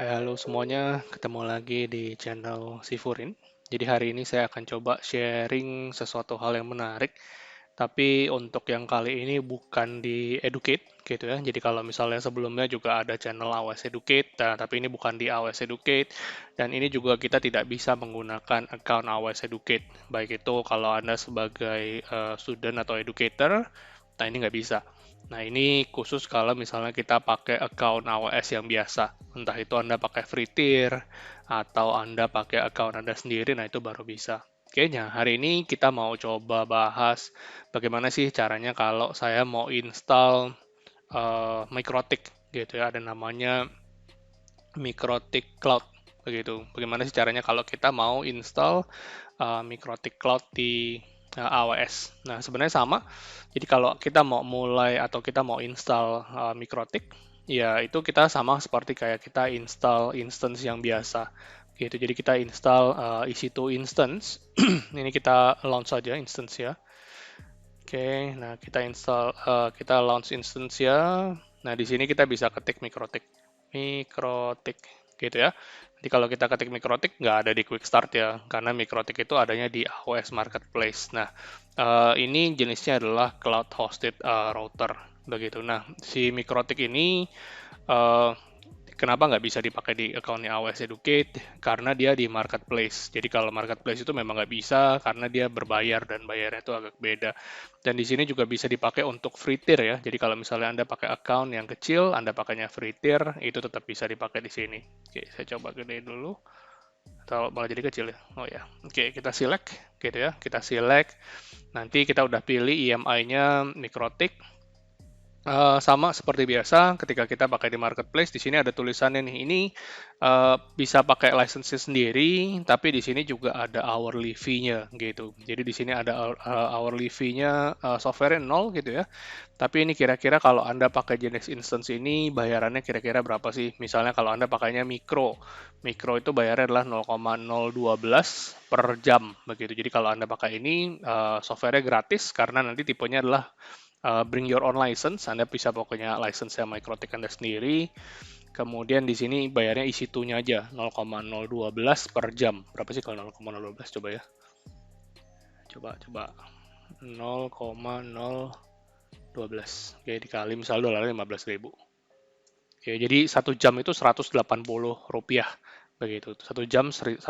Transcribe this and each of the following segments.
Hai, halo semuanya, ketemu lagi di channel Sifurin. Jadi hari ini saya akan coba sharing sesuatu hal yang menarik, tapi untuk yang kali ini bukan di educate gitu ya. Jadi kalau misalnya sebelumnya juga ada channel AWS Educate, nah, tapi ini bukan di AWS Educate, dan ini juga kita tidak bisa menggunakan account AWS Educate. Baik itu kalau Anda sebagai student atau educator, nah ini nggak bisa. Nah, ini khusus kalau misalnya kita pakai account AWS yang biasa. Entah itu Anda pakai free tier, atau Anda pakai account Anda sendiri, nah itu baru bisa. Kayaknya hari ini kita mau coba bahas bagaimana sih caranya kalau saya mau install Mikrotik gitu ya, ada namanya Mikrotik Cloud begitu. Bagaimana sih caranya kalau kita mau install Mikrotik Cloud di AWS. Nah, sebenarnya sama. Jadi kalau kita mau mulai atau kita mau install Mikrotik, ya itu kita sama seperti kayak kita install instance yang biasa. Gitu. Jadi kita install EC2 instance. Ini kita launch saja instance ya. Oke, nah kita install, kita launch instance ya. Nah, di sini kita bisa ketik Mikrotik. Mikrotik, gitu ya. Jadi kalau kita ketik Mikrotik, nggak ada di Quick Start ya, karena Mikrotik itu adanya di AWS Marketplace. Nah, ini jenisnya adalah Cloud Hosted Router, begitu. Nah, si Mikrotik ini eh, kenapa nggak bisa dipakai di account-nya AWS Educate? Karena dia di marketplace. Jadi kalau marketplace itu memang nggak bisa karena dia berbayar dan bayarnya itu agak beda. Dan di sini juga bisa dipakai untuk free tier ya. Jadi kalau misalnya Anda pakai account yang kecil, Anda pakainya free tier, itu tetap bisa dipakai di sini. Oke, saya coba gede dulu. Atau malah jadi kecil ya. Oh ya. Oke, kita select gitu ya. Kita select. Nanti kita udah pilih EMI-nya Mikrotik. Sama seperti biasa, ketika kita pakai di marketplace, di sini ada tulisannya nih. Ini bisa pakai license sendiri, tapi di sini juga ada hourly fee-nya gitu. Jadi di sini ada hourly fee-nya software 0 gitu ya. Tapi ini kira-kira kalau Anda pakai jenis instance ini, bayarannya kira-kira berapa sih? Misalnya kalau Anda pakainya mikro, mikro itu bayarnya adalah 0,012 per jam begitu. Jadi kalau Anda pakai ini, software-nya gratis karena nanti tipenya adalah bring your own license, Anda bisa pokoknya license yang Mikrotik Anda sendiri. Kemudian di sini bayarnya isi nya aja 0,012 per jam. Berapa sih kalau 0,012 coba ya? Coba 0,012. Oke, dikali misal dolarnya 15.000. Oke, jadi 1 jam itu 180 rupiah. Begitu. 1 jam 180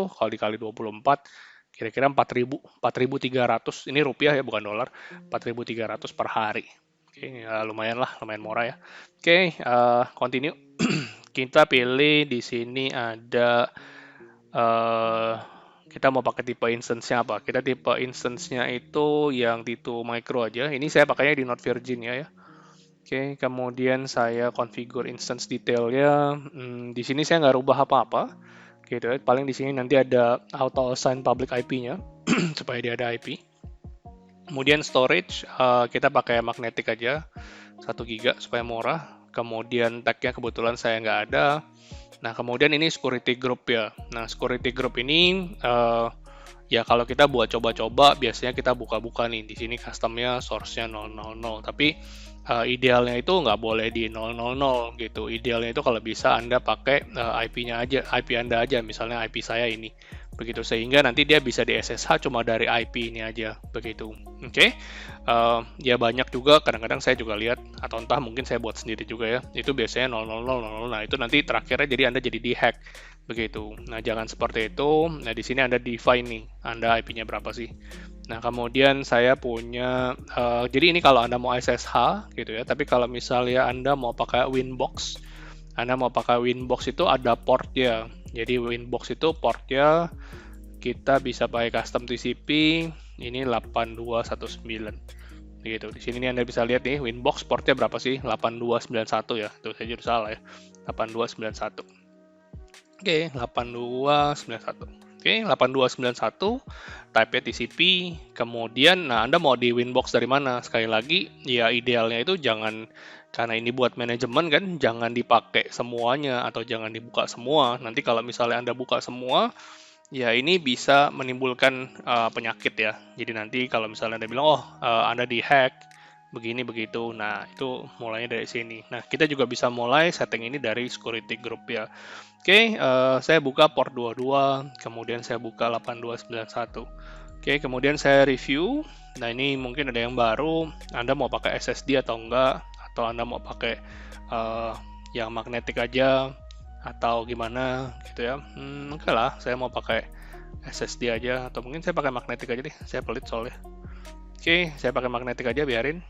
kalau dikali 24 kira-kira 4.300. Ini rupiah ya, bukan dolar. 4.300 per hari. Oke, ya, lumayan lah, lumayan murah ya. Oke, continue. Kita pilih di sini ada uh, kita mau pakai tipe instance-nya apa? Kita tipe instance-nya itu yang T2 micro aja. Ini saya pakainya di Node Virginia ya. Oke, kemudian saya configure instance detailnya. Di sini saya nggak rubah apa-apa, gitu ya. Paling di sini nanti ada auto assign public IP-nya supaya dia ada IP. Kemudian storage kita pakai magnetic aja 1 GB supaya murah. Kemudian tag-nya kebetulan saya nggak ada. Nah, kemudian ini security group ya. Nah, security group ini ya kalau kita buat coba-coba biasanya kita buka-buka nih. Di sini customnya source-nya 000. Tapi idealnya itu nggak boleh di 000 gitu. Idealnya itu kalau bisa Anda pakai IP-nya aja, IP Anda aja. Misalnya IP saya ini. Begitu sehingga nanti dia bisa di SSH cuma dari IP ini aja begitu. Oke. Ya banyak juga kadang-kadang saya juga lihat atau entah mungkin saya buat sendiri juga ya. Itu biasanya 000. Nah, itu nanti terakhirnya jadi Anda jadi di-hack begitu. Nah, jangan seperti itu. Nah, di sini Anda define nih, Anda IP-nya berapa sih. Nah, kemudian saya punya jadi ini kalau Anda mau SSH gitu ya. Tapi kalau misalnya Anda mau pakai Winbox, itu ada portnya. Jadi Winbox itu portnya kita bisa pakai custom TCP ini 8219 gitu. Di sini nih Anda bisa lihat nih Winbox portnya berapa sih? 8291 ya. Tuh saya jadi salah ya. 8291. Oke, 8291. Oke, 8291 type TCP. Kemudian nah Anda mau di Winbox dari mana? Sekali lagi ya idealnya itu jangan karena ini buat manajemen kan jangan dipakai semuanya atau jangan dibuka semua. Nanti kalau misalnya Anda buka semua ya, ini bisa menimbulkan penyakit ya. Jadi nanti kalau misalnya Anda bilang, oh Anda dihack, begini begitu. Nah, itu mulainya dari sini. Nah, kita juga bisa mulai setting ini dari security group ya. Oke, saya buka port 22, kemudian saya buka 8291. Oke, kemudian saya review. Nah, ini mungkin ada yang baru, Anda mau pakai SSD atau enggak, atau Anda mau pakai yang magnetik aja, atau gimana gitu ya. Oke lah, saya mau pakai SSD aja, atau mungkin saya pakai magnetik aja deh, saya pelit soalnya. Oke, saya pakai magnetik aja, biarin.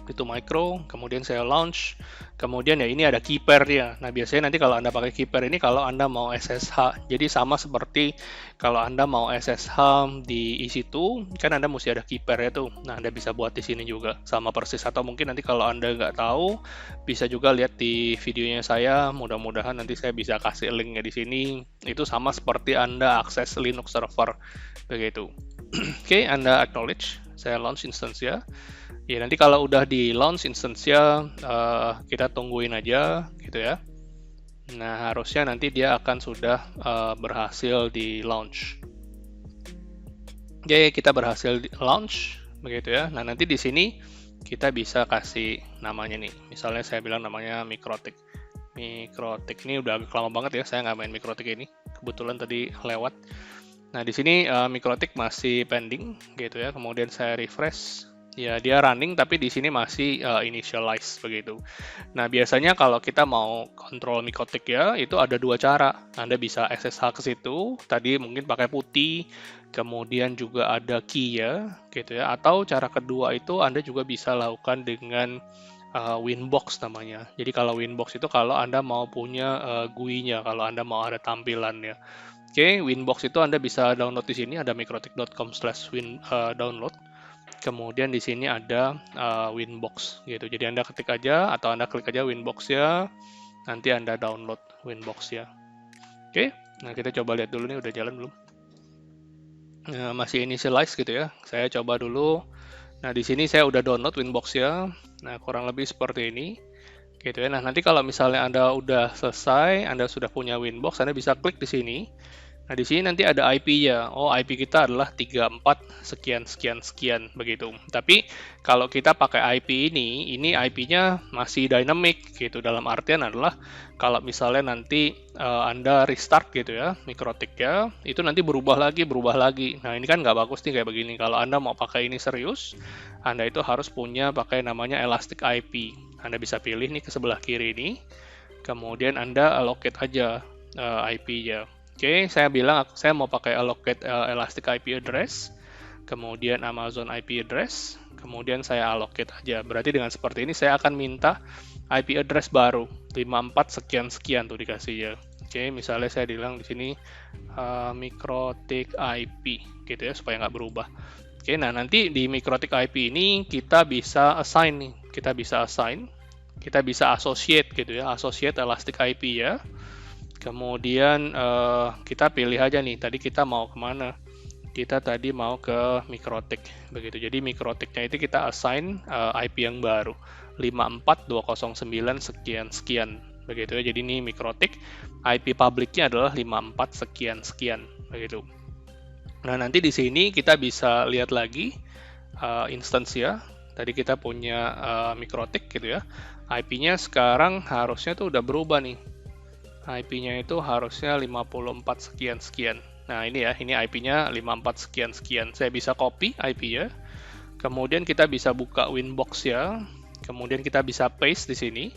Itu micro, kemudian saya launch, kemudian ya ini ada keypair ya. Nah, biasanya nanti kalau Anda pakai keypair ini kalau Anda mau SSH, jadi sama seperti kalau Anda mau SSH di EC2, kan Anda mesti ada keypair ya tuh. Nah, Anda bisa buat di sini juga, sama persis. Atau mungkin nanti kalau Anda nggak tahu, bisa juga lihat di videonya saya, mudah-mudahan nanti saya bisa kasih linknya di sini. Itu sama seperti Anda akses Linux server, begitu. Oke, Anda acknowledge, saya launch instance ya. Ya, nanti kalau udah di launch instance-nya, kita tungguin aja gitu ya. Nah, harusnya nanti dia akan sudah berhasil di launch. Oke, kita berhasil di launch, begitu ya. Nah, nanti di sini kita bisa kasih namanya nih. Misalnya saya bilang namanya Mikrotik. Mikrotik ini udah agak lama banget ya, saya nggak main Mikrotik ini. Kebetulan tadi lewat. Nah, di sini Mikrotik masih pending, gitu ya. Kemudian saya refresh. Ya, dia running tapi di sini masih initialize begitu. Nah, biasanya kalau kita mau kontrol Mikrotik ya, itu ada dua cara. Anda bisa SSH ke situ, tadi mungkin pakai putih, kemudian juga ada key ya, gitu ya. Atau cara kedua itu Anda juga bisa lakukan dengan Winbox namanya. Jadi kalau Winbox itu kalau Anda mau punya GUI-nya, kalau Anda mau ada tampilannya. Oke, Winbox itu Anda bisa download di sini, ada mikrotik.com/download. Kemudian di sini ada Winbox gitu. Jadi Anda ketik aja atau Anda klik aja Winbox ya. Nanti Anda download Winbox ya. Oke, nah kita coba lihat dulu nih udah jalan belum. Nah, masih initialize gitu ya. Saya coba dulu. Nah, di sini saya udah download Winbox ya. Nah, kurang lebih seperti ini. Gitu ya. Nah, nanti kalau misalnya Anda udah selesai, Anda sudah punya Winbox, Anda bisa klik di sini. Nah, di sini nanti ada IP-nya. Oh, IP kita adalah 34 sekian sekian sekian begitu. Tapi kalau kita pakai IP ini IP-nya masih dynamic gitu. Dalam artian adalah kalau misalnya nanti Anda restart gitu ya, Mikrotik ya, itu nanti berubah lagi, berubah lagi. Nah, ini kan nggak bagus nih kayak begini. Kalau Anda mau pakai ini serius, Anda itu harus punya pakai namanya Elastic IP. Anda bisa pilih nih ke sebelah kiri ini. Kemudian Anda allocate aja IP-nya. Oke, saya bilang saya mau pakai allocate Elastic IP address, kemudian Amazon IP address, kemudian saya allocate aja. Berarti dengan seperti ini saya akan minta IP address baru 54 sekian sekian tuh dikasih ya. Oke, misalnya saya bilang di sini Mikrotik IP gitu ya supaya nggak berubah. Oke, nah nanti di Mikrotik IP ini kita bisa assign nih, kita bisa associate gitu ya, associate Elastic IP ya. Kemudian kita pilih aja nih, tadi kita mau kemana? Kita tadi mau ke Mikrotik, begitu. Jadi Mikrotiknya itu kita assign IP yang baru, 54209 sekian sekian, begitu ya. Jadi ini Mikrotik, IP publiknya adalah 54 sekian sekian, begitu. Nah, nanti di sini kita bisa lihat lagi instance ya. Tadi kita punya Mikrotik gitu ya. IP-nya sekarang harusnya tuh udah berubah nih. IP-nya itu harusnya 54 sekian sekian. Nah, ini ya, ini IP-nya 54 sekian sekian. Saya bisa copy IP-nya. Kemudian kita bisa buka Winbox ya. Kemudian kita bisa paste di sini.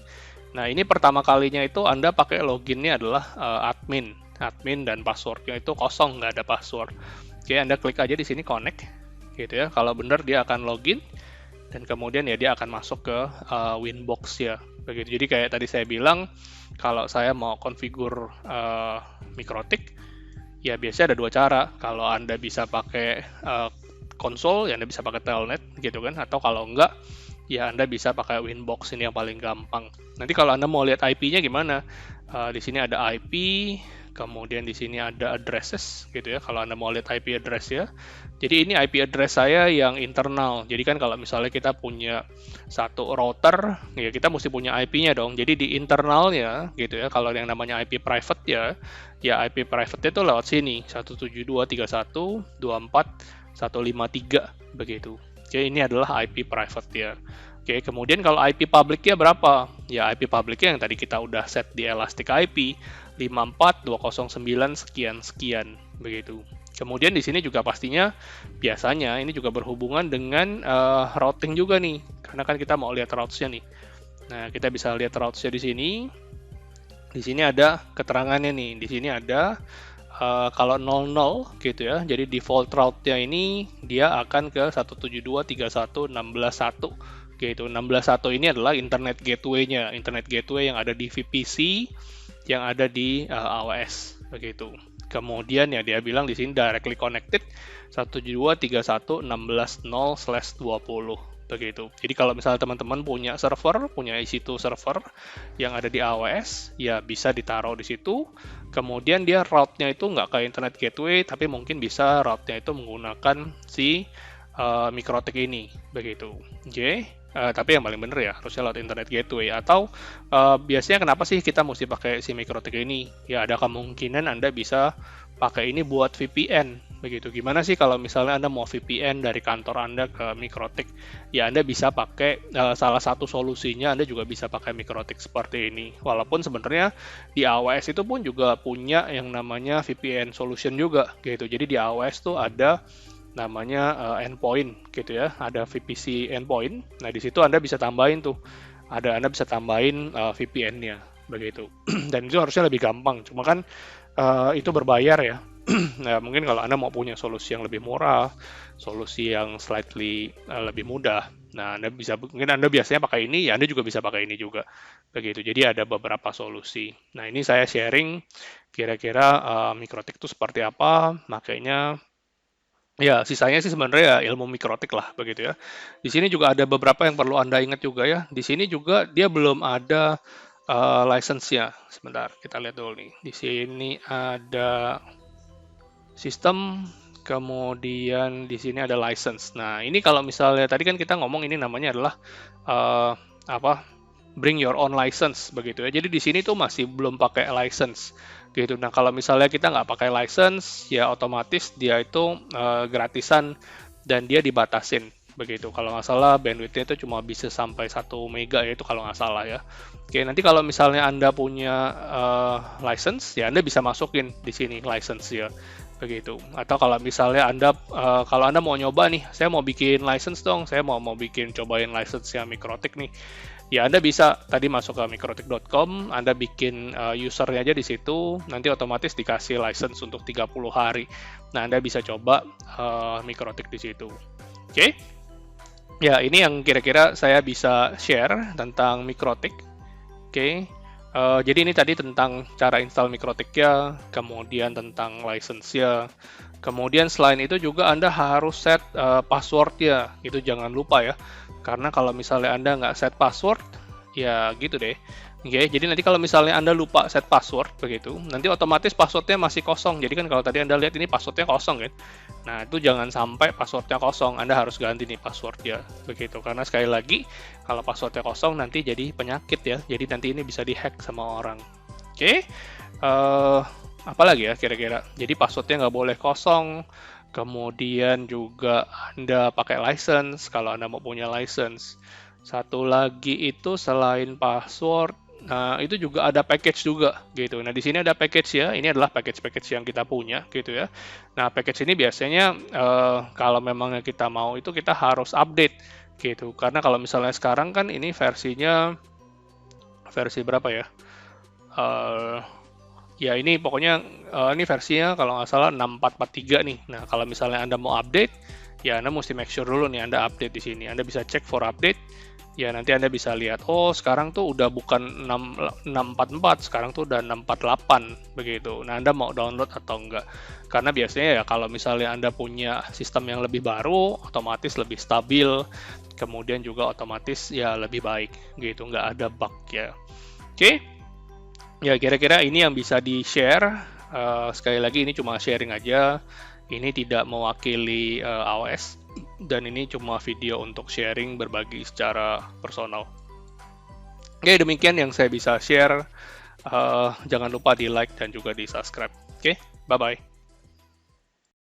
Nah, ini pertama kalinya itu Anda pakai loginnya adalah admin. Admin dan passwordnya itu kosong, nggak ada password. Oke, Anda klik aja di sini connect. Gitu ya. Kalau benar dia akan login. Dan kemudian ya dia akan masuk ke Winbox ya. Begitu. Jadi kayak tadi saya bilang, kalau saya mau konfigur Mikrotik, ya biasanya ada dua cara. Kalau Anda bisa pakai konsol, ya Anda bisa pakai telnet gitu kan. Atau kalau enggak, ya Anda bisa pakai Winbox, ini yang paling gampang. Nanti kalau Anda mau lihat IP-nya gimana? Di sini ada IP, kemudian di sini ada addresses gitu ya. Kalau Anda mau lihat IP address ya. Jadi ini IP address saya yang internal. Jadi kan kalau misalnya kita punya satu router, ya kita mesti punya IP-nya dong. Jadi di internalnya gitu ya. Kalau yang namanya IP private ya IP private itu lewat sini 172.31.24.153 begitu. Oke, ini adalah IP private ya. Oke, kemudian kalau IP public-nya berapa? Ya, IP public-nya yang tadi kita udah set di Elastic IP 54209 sekian-sekian begitu. Kemudian di sini juga pastinya biasanya ini juga berhubungan dengan routing juga nih, karena kan kita mau lihat routes-nya nih. Nah, kita bisa lihat routes-nya di sini. Di sini ada keterangannya nih. Di sini ada kalau 00 gitu ya. Jadi default route-nya ini dia akan ke 172.31.16.1 gitu. 16.1 ini adalah internet gateway-nya, internet gateway yang ada di VPC yang ada di AWS begitu. Kemudian ya dia bilang di sini directly connected 172.31.16.0/20 begitu. Jadi kalau misalnya teman-teman punya server, punya EC2 server yang ada di AWS, ya bisa ditaruh di situ. Kemudian dia route-nya itu nggak kayak internet gateway, tapi mungkin bisa route-nya itu menggunakan si MikroTik ini, begitu. Oke. Tapi yang paling bener ya harusnya lewat internet gateway atau biasanya kenapa sih kita mesti pakai si MikroTik ini? Ya ada kemungkinan Anda bisa pakai ini buat VPN begitu. Gimana sih kalau misalnya Anda mau VPN dari kantor Anda ke MikroTik? Ya Anda bisa pakai salah satu solusinya Anda juga bisa pakai MikroTik seperti ini. Walaupun sebenarnya di AWS itu pun juga punya yang namanya VPN solution juga gitu. Jadi di AWS tuh ada namanya endpoint gitu ya, ada VPC endpoint. Nah di situ Anda bisa tambahin tuh, Anda bisa tambahin VPN-nya begitu. Dan itu harusnya lebih gampang. Cuma kan itu berbayar ya. Nah mungkin kalau Anda mau punya solusi yang lebih murah, solusi yang slightly lebih mudah, nah Anda bisa mungkin Anda biasanya pakai ini, ya Anda juga bisa pakai ini juga begitu. Jadi ada beberapa solusi. Nah ini saya sharing kira-kira MikroTik itu seperti apa, makanya ya, sisanya sih sebenarnya ya ilmu mikrotik lah begitu ya. Di sini juga ada beberapa yang perlu Anda ingat juga ya. Di sini juga dia belum ada license-nya. Sebentar, kita lihat dulu nih. Di sini ada sistem, kemudian di sini ada license. Nah, ini kalau misalnya tadi kan kita ngomong ini namanya adalah uh, apa? Bring your own license begitu ya. Jadi di sini tuh masih belum pakai license gitu. Nah, kalau misalnya kita nggak pakai license, ya otomatis dia itu gratisan dan dia dibatasin begitu. Kalau nggak salah bandwidth-nya itu cuma bisa sampai 1 mega ya itu kalau nggak salah ya. Oke, nanti kalau misalnya Anda punya license, ya Anda bisa masukin di sini license ya begitu. Atau kalau misalnya kalau Anda mau nyoba nih, saya mau bikin license dong, saya mau bikin cobain license yang MikroTik nih. Ya, Anda bisa tadi masuk ke mikrotik.com, Anda bikin usernya aja di situ, nanti otomatis dikasih license untuk 30 hari. Nah, Anda bisa coba MikroTik di situ. Oke? Ya, ini yang kira-kira saya bisa share tentang MikroTik. Oke? Jadi ini tadi tentang cara install MikroTik-nya, kemudian tentang license-nya. Kemudian selain itu juga Anda harus set password-nya, itu jangan lupa ya. Karena kalau misalnya Anda nggak set password, ya gitu deh. Oke, jadi nanti kalau misalnya Anda lupa set password begitu, nanti otomatis passwordnya masih kosong. Jadi kan kalau tadi Anda lihat ini passwordnya kosong kan. Nah, itu jangan sampai passwordnya kosong. Anda harus ganti nih passwordnya begitu. Karena sekali lagi, kalau passwordnya kosong nanti jadi penyakit ya. Jadi nanti ini bisa dihack sama orang. Oke, apalagi ya kira-kira. Jadi passwordnya nggak boleh kosong. Kemudian juga Anda pakai license kalau Anda mau punya license. Satu lagi itu selain password, nah itu juga ada package juga gitu. Nah di sini ada package ya. Ini adalah package-package yang kita punya gitu ya. Nah package ini biasanya kalau memang kita mau itu kita harus update gitu. Karena kalau misalnya sekarang kan ini versinya versi berapa ya? Ya ini pokoknya ini versinya kalau nggak salah 6443 nih. Nah kalau misalnya Anda mau update, ya Anda mesti make sure dulu nih Anda update di sini. Anda bisa cek for update, ya nanti Anda bisa lihat, oh sekarang tuh udah bukan 644, sekarang tuh udah 648 begitu. Nah Anda mau download atau enggak? Karena biasanya ya kalau misalnya Anda punya sistem yang lebih baru, otomatis lebih stabil, kemudian juga otomatis ya lebih baik gitu, nggak ada bug ya. Oke? Ya, kira-kira ini yang bisa di-share. Sekali lagi, ini cuma sharing aja. Ini tidak mewakili AWS. Dan ini cuma video untuk sharing, berbagi secara personal. Oke, demikian yang saya bisa share. Jangan lupa di-like dan juga di-subscribe. Oke, bye-bye.